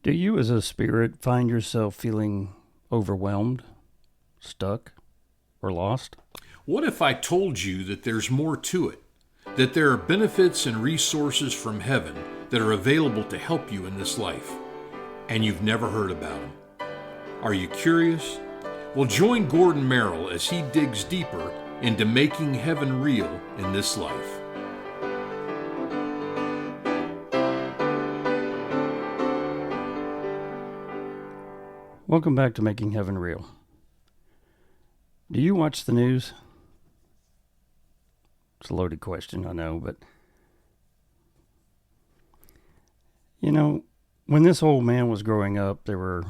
Do you, as a spirit, find yourself feeling overwhelmed, stuck, or lost? What if I told you that there's more to it? That there are benefits and resources from heaven that are available to help you in this life, and you've never heard about them? Are you curious? Well, join Gordon Merrill as he digs deeper into making heaven real in this life. Welcome back to Making Heaven Real. Do you watch the news? It's a loaded question, I know, but when this old man was growing up, there were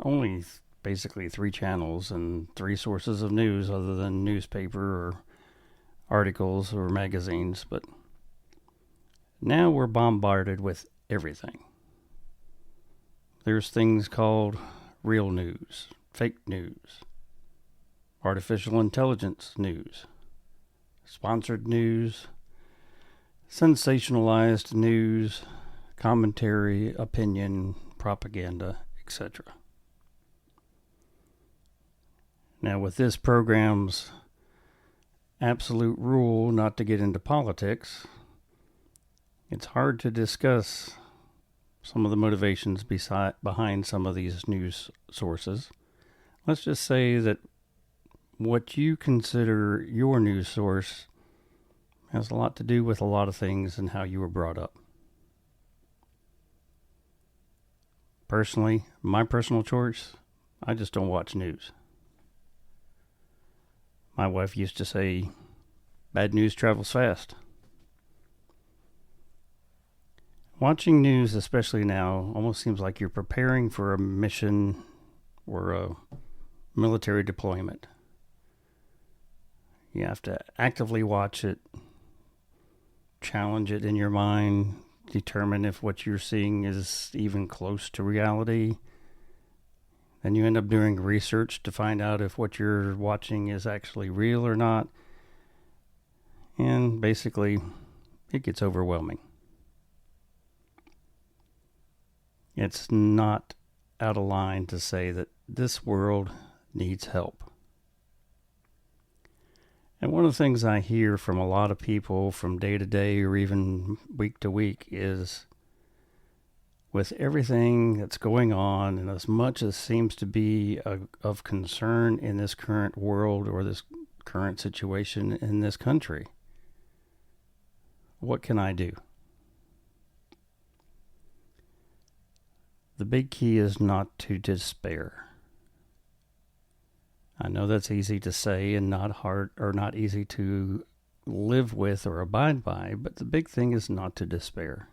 only basically 3 channels and 3 sources of news other than newspaper or articles or magazines, but now we're bombarded with everything. There's things called real news, fake news, artificial intelligence news, sponsored news, sensationalized news, commentary, opinion, propaganda, etc. Now, with this program's absolute rule not to get into politics, it's hard to discuss some of the motivations behind some of these news sources. Let's just say that what you consider your news source has a lot to do with a lot of things and how you were brought up. Personally, my personal choice, I just don't watch news. My wife used to say, bad news travels fast. Watching news, especially now, almost seems like you're preparing for a mission or a military deployment. You have to actively watch it, challenge it in your mind, determine if what you're seeing is even close to reality. Then you end up doing research to find out if what you're watching is actually real or not. And basically, it gets overwhelming. It's not out of line to say that this world needs help. And one of the things I hear from a lot of people from day to day or even week to week is, with everything that's going on and as much as seems to be of concern in this current world or this current situation in this country, what can I do? The big key is not to despair. I know that's easy to say and not hard or not easy to live with or abide by, but the big thing is not to despair.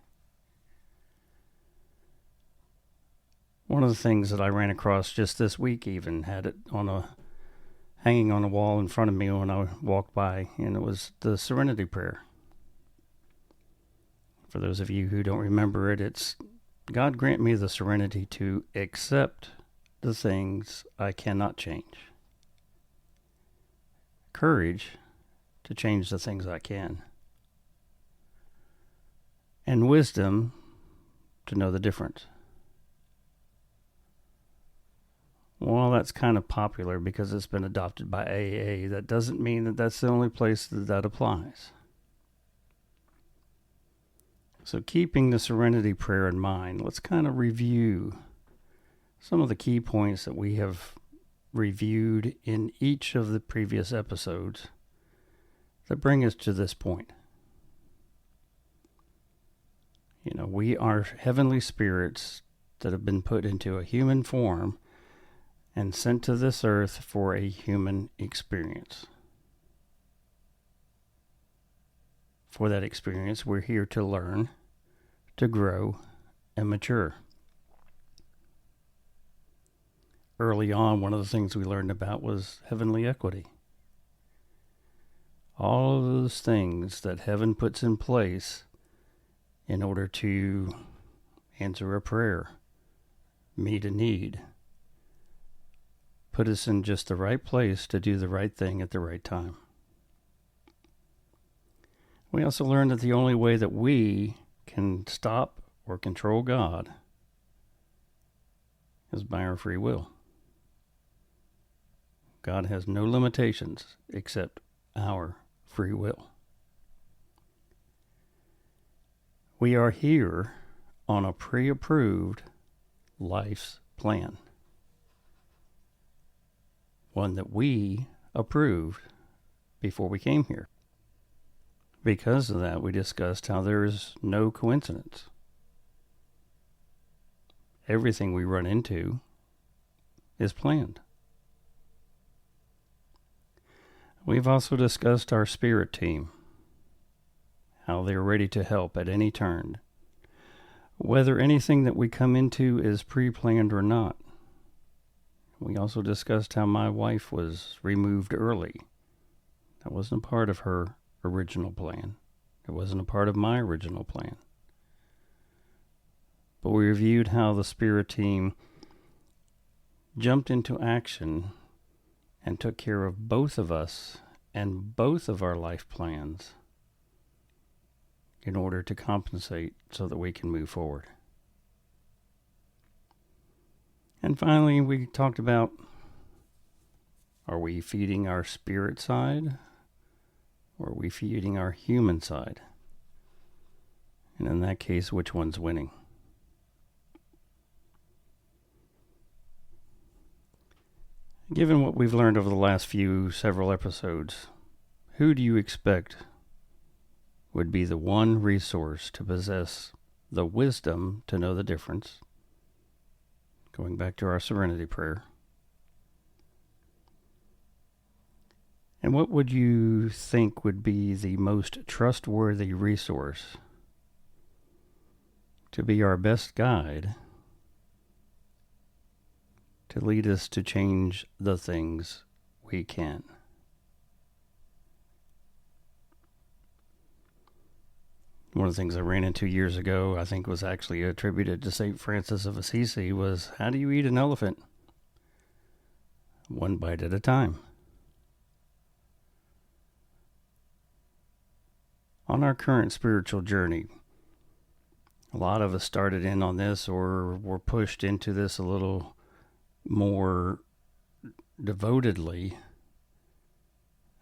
One of the things that I ran across just this week even had it hanging on a wall in front of me when I walked by, and it was the Serenity Prayer. For those of you who don't remember it, it's God grant me the serenity to accept the things I cannot change. Courage to change the things I can. And wisdom to know the difference. Well, that's kind of popular because it's been adopted by AA. That doesn't mean that that's the only place that applies. So keeping the Serenity Prayer in mind, let's kind of review some of the key points that we have reviewed in each of the previous episodes that bring us to this point. We are heavenly spirits that have been put into a human form and sent to this earth for a human experience. For that experience, we're here to learn, to grow, and mature. Early on, one of the things we learned about was heavenly equity. All of those things that heaven puts in place in order to answer a prayer, meet a need, put us in just the right place to do the right thing at the right time. We also learned that the only way that we can stop or control God is by our free will. God has no limitations except our free will. We are here on a pre-approved life's plan, one that we approved before we came here. Because of that, we discussed how there is no coincidence. Everything we run into is planned. We've also discussed our spirit team, how they're ready to help at any turn, whether anything that we come into is pre-planned or not. We also discussed how my wife was removed early. That wasn't a part of her original plan. It wasn't a part of my original plan. But we reviewed how the spirit team jumped into action and took care of both of us and both of our life plans in order to compensate so that we can move forward. And finally, we talked about, are we feeding our spirit side or are we feeding our human side? And in that case, which one's winning? Given what we've learned over the last several episodes, who do you expect would be the one resource to possess the wisdom to know the difference? Going back to our serenity prayer. And what would you think would be the most trustworthy resource to be our best guide to lead us to change the things we can? One of the things I ran into years ago, I think was actually attributed to St. Francis of Assisi, was how do you eat an elephant? One bite at a time. On our current spiritual journey, a lot of us started in on this or were pushed into this a little more devotedly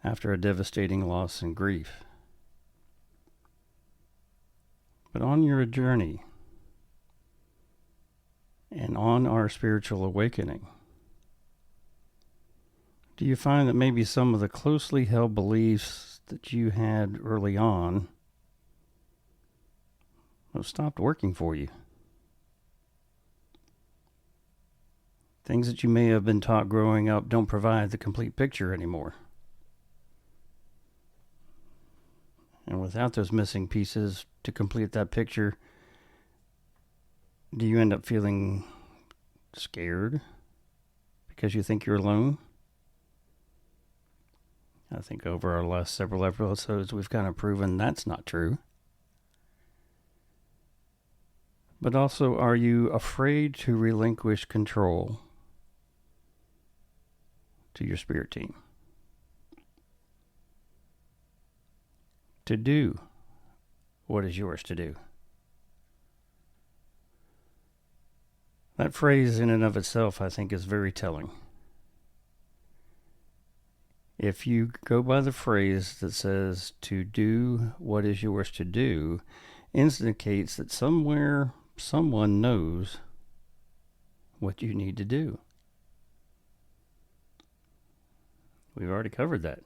after a devastating loss and grief. But on your journey and on our spiritual awakening, do you find that maybe some of the closely held beliefs that you had early on have stopped working for you? Things that you may have been taught growing up don't provide the complete picture anymore. And without those missing pieces to complete that picture, do you end up feeling scared because you think you're alone? I think over our last several episodes, we've kind of proven that's not true. But also, are you afraid to relinquish control to your spirit team? To do what is yours to do. That phrase in and of itself, I think, is very telling. If you go by the phrase that says to do what is yours to do, indicates that somewhere someone knows what you need to do. We've already covered that.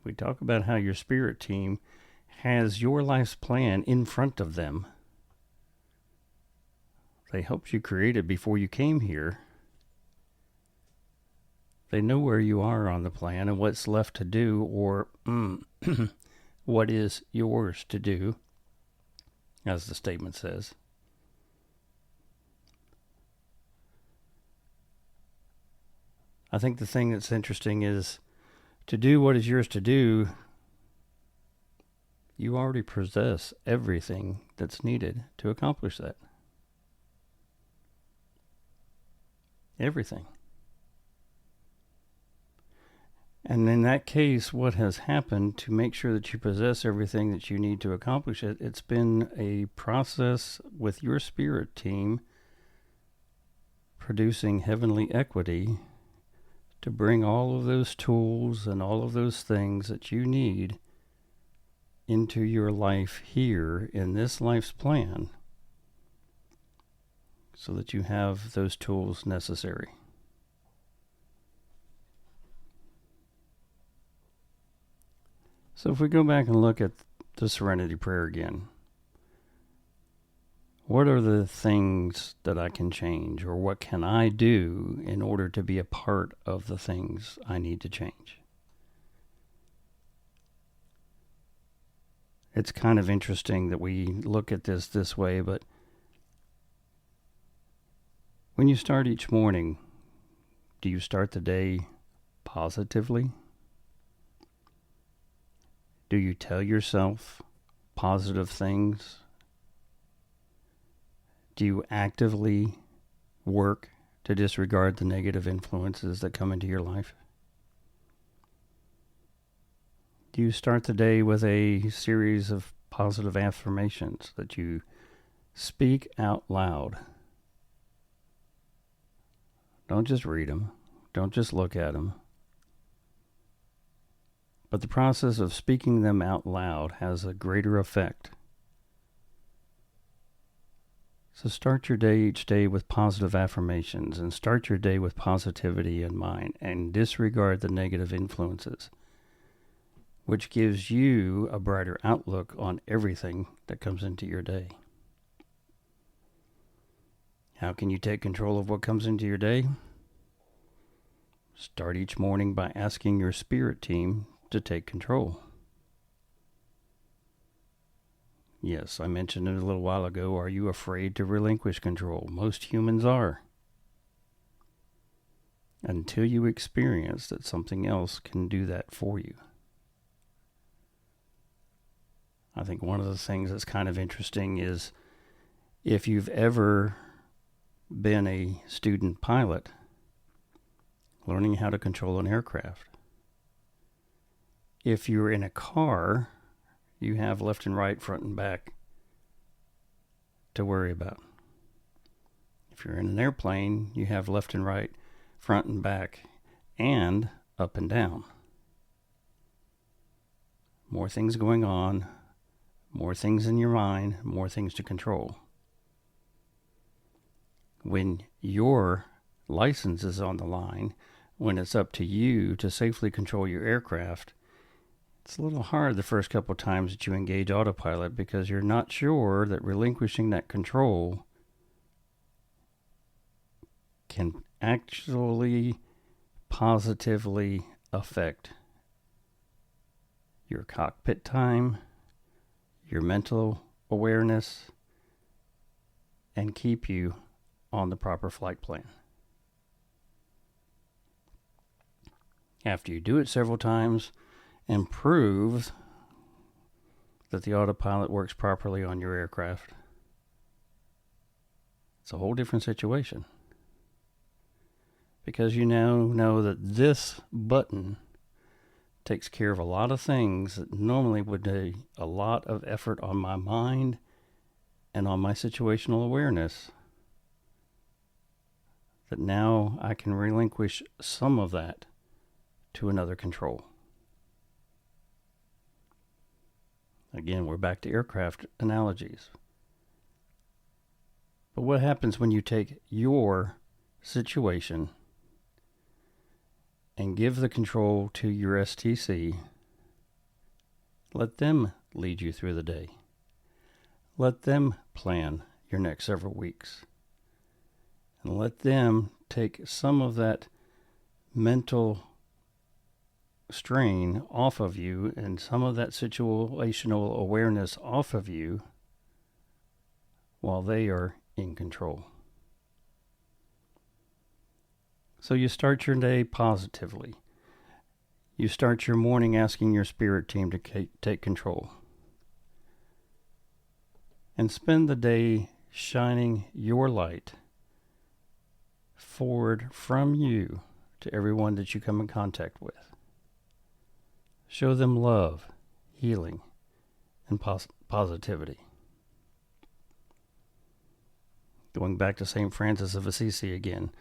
We talk about how your spirit team has your life's plan in front of them. They helped you create it before you came here. They know where you are on the plan and what's left to do, or what is yours to do, as the statement says. I think the thing that's interesting is to do what is yours to do, you already possess everything that's needed to accomplish that. Everything. And in that case, what has happened to make sure that you possess everything that you need to accomplish it, it's been a process with your spirit team producing heavenly equity to bring all of those tools and all of those things that you need into your life here in this life's plan so that you have those tools necessary. So if we go back and look at the Serenity Prayer again, what are the things that I can change, or what can I do in order to be a part of the things I need to change? It's kind of interesting that we look at this way, but when you start each morning, do you start the day positively? Do you tell yourself positive things? Do you actively work to disregard the negative influences that come into your life? Do you start the day with a series of positive affirmations that you speak out loud? Don't just read them. Don't just look at them. But the process of speaking them out loud has a greater effect. So start your day each day with positive affirmations, and start your day with positivity in mind, and disregard the negative influences, which gives you a brighter outlook on everything that comes into your day. How can you take control of what comes into your day? Start each morning by asking your spirit team to take control. Yes, I mentioned it a little while ago. Are you afraid to relinquish control? Most humans are. Until you experience that something else can do that for you. I think one of the things that's kind of interesting is if you've ever been a student pilot, learning how to control an aircraft. If you're in a car, you have left and right, front and back to worry about. If you're in an airplane, you have left and right, front and back, and up and down. More things going on, more things in your mind, more things to control. When your license is on the line, when it's up to you to safely control your aircraft, it's a little hard the first couple of times that you engage autopilot because you're not sure that relinquishing that control can actually positively affect your cockpit time, your mental awareness, and keep you on the proper flight plan. After you do it several times and prove that the autopilot works properly on your aircraft, it's a whole different situation. Because you now know that this button takes care of a lot of things that normally would take a lot of effort on my mind and on my situational awareness, that now I can relinquish some of that to another control. Again, we're back to aircraft analogies. But what happens when you take your situation and give the control to your STC? Let them lead you through the day. Let them plan your next several weeks. And let them take some of that mental strain off of you and some of that situational awareness off of you while they are in control. So you start your day positively. You start your morning asking your spirit team to take control. And spend the day shining your light forward from you to everyone that you come in contact with. Show them love, healing, and positivity. Going back to St. Francis of Assisi again,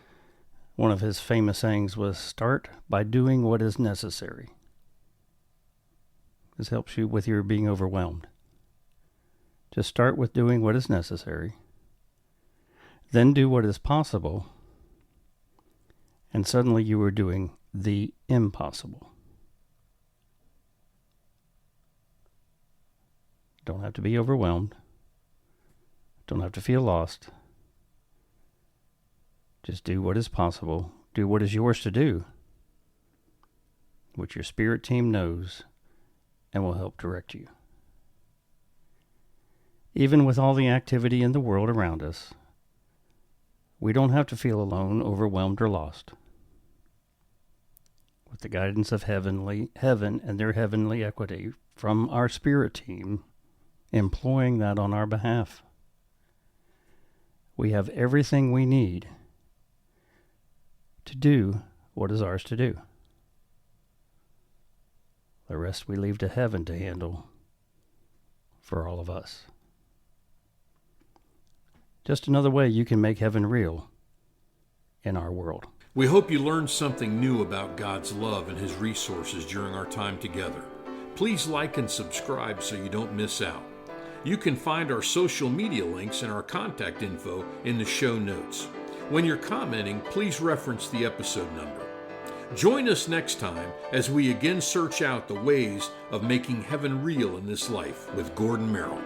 one of his famous sayings was, "Start by doing what is necessary." This helps you with your being overwhelmed. Just start with doing what is necessary, then do what is possible, and suddenly you are doing the impossible. Don't have to be overwhelmed. Don't have to feel lost. Just do what is possible. Do what is yours to do, which your spirit team knows and will help direct you. Even with all the activity in the world around us, we don't have to feel alone, overwhelmed, or lost. With the guidance of heaven and their heavenly equity from our spirit team, employing that on our behalf, we have everything we need to do what is ours to do. The rest we leave to heaven to handle for all of us. Just another way you can make heaven real in our world. We hope you learned something new about God's love and His resources during our time together. Please like and subscribe so you don't miss out. You can find our social media links and our contact info in the show notes. When you're commenting, please reference the episode number. Join us next time as we again search out the ways of making heaven real in this life with Gordon Merrill.